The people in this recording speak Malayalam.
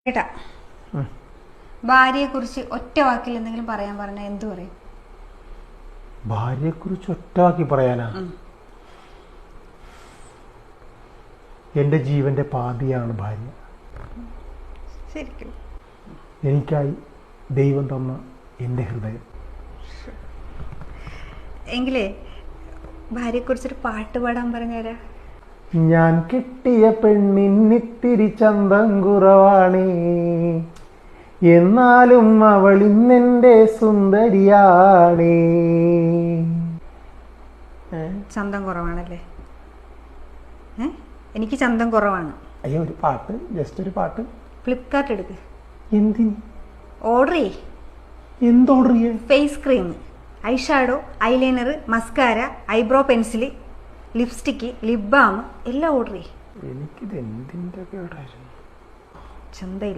കേട്ടാ ഭാര്യയെ കുറിച്ച് ഒറ്റ വാക്കിൽ എന്തെങ്കിലും പറയാൻ പറഞ്ഞാൽ എന്തു പറയും? ഭാര്യയെ കുറിച്ച് ഒറ്റ വാക്കി പറയാനാ? എന്റെ ജീവന്റെ പാതിയാണ് ഭാര്യ. ശരിക്കും എനിക്കായി ദൈവം തന്ന എന്റെ ഹൃദയം. എങ്കിലേ ഭാര്യയെ കുറിച്ചൊരു പാട്ട് പാടാൻ പറഞ്ഞുതരാ. ഞാൻ കിട്ടിയ പെണ്ണിന്നിത്തിരി ചന്തം കുറവാണേ, എന്നാലും അവൾ ഇന്നെന്റെ സുന്ദരിയാണേ. ചന്തം കുറവാണല്ലേ? എനിക്ക് ചന്തം കുറവാണ്. അയ്യോ, ഒരു പാട്ട്, ജസ്റ്റ് ഒരു പാട്ട്. ഫ്ലിപ്കാർട്ട് എടുക്ക്. എന്തിന്? ഓർഡർ ചെയ്യേ. എന്ത് ഓർഡർ ചെയ്യേ? Face cream, eye shadow, eyeliner, mascara, eyebrow pencil, lipstick, lip balm എല്ലാം ഓർഡർ ചെയ്യേ. എനിക്കിത് എന്തിൻ്റെ കേടായിരുന്നു? ചന്തയിൽ